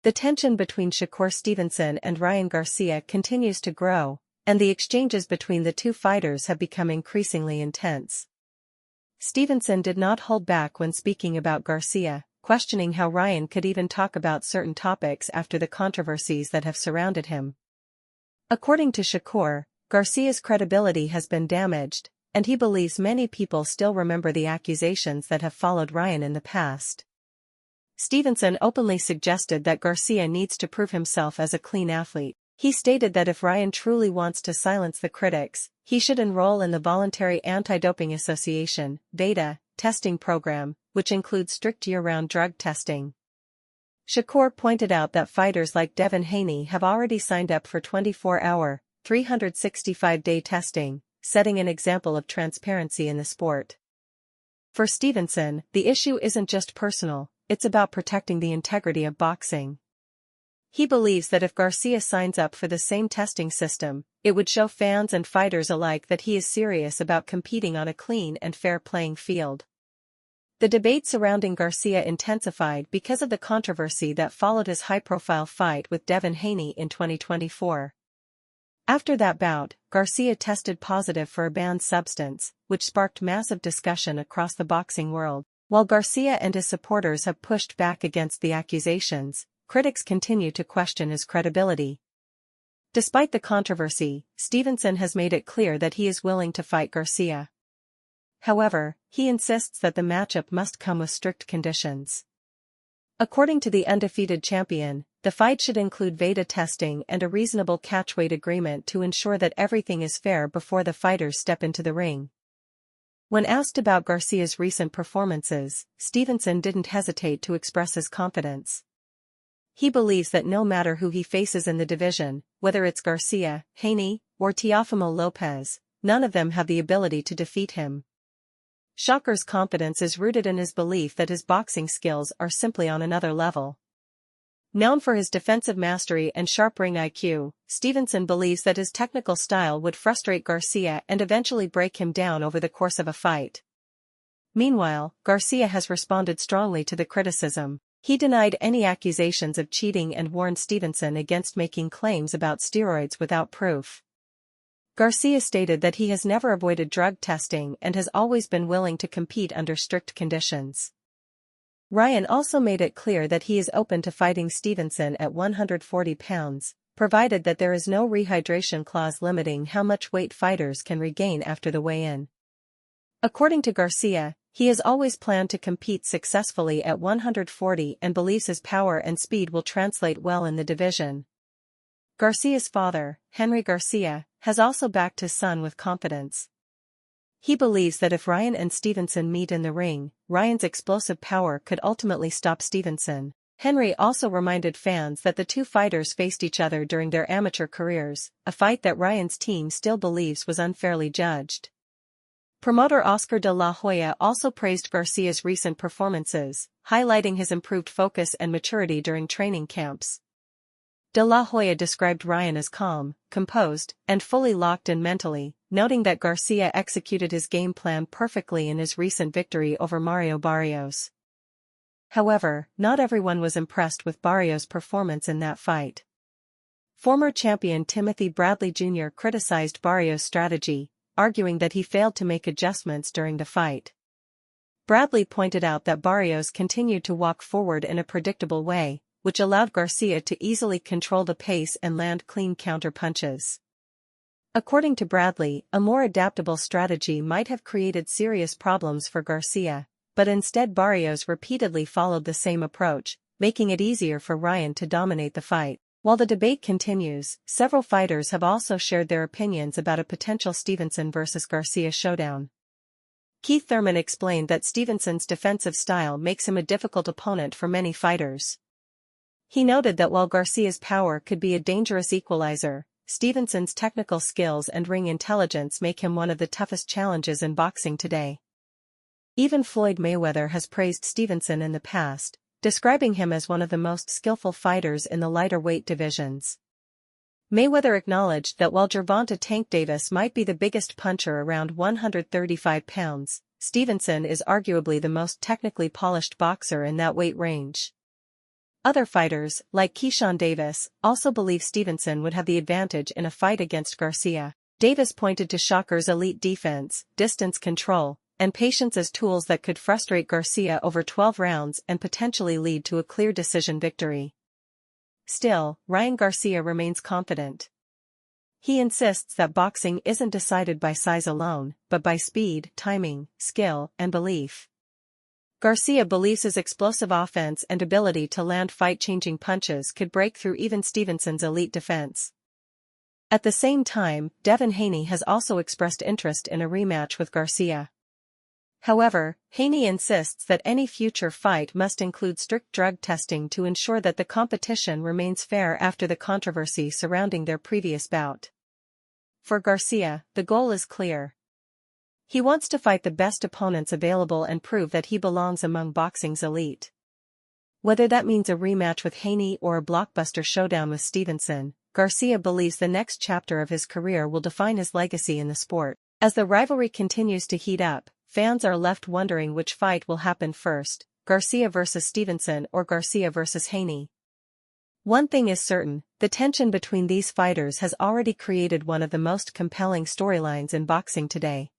The tension between Shakur Stevenson and Ryan Garcia continues to grow, and the exchanges between the two fighters have become increasingly intense. Stevenson did not hold back when speaking about Garcia, questioning how Ryan could even talk about certain topics after the controversies that have surrounded him. According to Shakur, Garcia's credibility has been damaged, and he believes many people still remember the accusations that have followed Ryan in the past. Stevenson openly suggested that Garcia needs to prove himself as a clean athlete. He stated that if Ryan truly wants to silence the critics, he should enroll in the Voluntary Anti-Doping Association (VADA) testing program, which includes strict year-round drug testing. Shakur pointed out that fighters like Devin Haney have already signed up for 24-hour, 365-day testing, setting an example of transparency in the sport. For Stevenson, the issue isn't just personal, it's about protecting the integrity of boxing. He believes that if Garcia signs up for the same testing system, it would show fans and fighters alike that he is serious about competing on a clean and fair playing field. The debate surrounding Garcia intensified because of the controversy that followed his high-profile fight with Devin Haney in 2024. After that bout, Garcia tested positive for a banned substance, which sparked massive discussion across the boxing world. While Garcia and his supporters have pushed back against the accusations, critics continue to question his credibility. Despite the controversy, Stevenson has made it clear that he is willing to fight Garcia. However, he insists that the matchup must come with strict conditions. According to the undefeated champion, the fight should include VADA testing and a reasonable catchweight agreement to ensure that everything is fair before the fighters step into the ring. When asked about Garcia's recent performances, Stevenson didn't hesitate to express his confidence. He believes that no matter who he faces in the division, whether it's Garcia, Haney, or Teofimo Lopez, none of them have the ability to defeat him. Shakur's confidence is rooted in his belief that his boxing skills are simply on another level. Known for his defensive mastery and sharp ring IQ, Stevenson believes that his technical style would frustrate Garcia and eventually break him down over the course of a fight. Meanwhile, Garcia has responded strongly to the criticism. He denied any accusations of cheating and warned Stevenson against making claims about steroids without proof. Garcia stated that he has never avoided drug testing and has always been willing to compete under strict conditions. Ryan also made it clear that he is open to fighting Stevenson at 140 pounds, provided that there is no rehydration clause limiting how much weight fighters can regain after the weigh-in. According to Garcia, he has always planned to compete successfully at 140 and believes his power and speed will translate well in the division. Garcia's father, Henry Garcia, has also backed his son with confidence. He believes that if Ryan and Stevenson meet in the ring, Ryan's explosive power could ultimately stop Stevenson. Henry also reminded fans that the two fighters faced each other during their amateur careers, a fight that Ryan's team still believes was unfairly judged. Promoter Oscar de la Hoya also praised Garcia's recent performances, highlighting his improved focus and maturity during training camps. De la Hoya described Ryan as calm, composed, and fully locked in mentally, noting that Garcia executed his game plan perfectly in his recent victory over Mario Barrios. However, not everyone was impressed with Barrios' performance in that fight. Former champion Timothy Bradley Jr. criticized Barrios' strategy, arguing that he failed to make adjustments during the fight. Bradley pointed out that Barrios continued to walk forward in a predictable way, which allowed Garcia to easily control the pace and land clean counter-punches. According to Bradley, a more adaptable strategy might have created serious problems for Garcia, but instead Barrios repeatedly followed the same approach, making it easier for Ryan to dominate the fight. While the debate continues, several fighters have also shared their opinions about a potential Stevenson vs. Garcia showdown. Keith Thurman explained that Stevenson's defensive style makes him a difficult opponent for many fighters. He noted that while Garcia's power could be a dangerous equalizer, Stevenson's technical skills and ring intelligence make him one of the toughest challenges in boxing today. Even Floyd Mayweather has praised Stevenson in the past, describing him as one of the most skillful fighters in the lighter weight divisions. Mayweather acknowledged that while Gervonta Tank Davis might be the biggest puncher around 135 pounds, Stevenson is arguably the most technically polished boxer in that weight range. Other fighters, like Keyshawn Davis, also believe Stevenson would have the advantage in a fight against Garcia. Davis pointed to Shakur's elite defense, distance control, and patience as tools that could frustrate Garcia over 12 rounds and potentially lead to a clear decision victory. Still, Ryan Garcia remains confident. He insists that boxing isn't decided by size alone, but by speed, timing, skill, and belief. Garcia believes his explosive offense and ability to land fight-changing punches could break through even Stevenson's elite defense. At the same time, Devin Haney has also expressed interest in a rematch with Garcia. However, Haney insists that any future fight must include strict drug testing to ensure that the competition remains fair after the controversy surrounding their previous bout. For Garcia, the goal is clear. He wants to fight the best opponents available and prove that he belongs among boxing's elite. Whether that means a rematch with Haney or a blockbuster showdown with Stevenson, Garcia believes the next chapter of his career will define his legacy in the sport. As the rivalry continues to heat up, fans are left wondering which fight will happen first, Garcia versus Stevenson or Garcia versus Haney. One thing is certain, the tension between these fighters has already created one of the most compelling storylines in boxing today.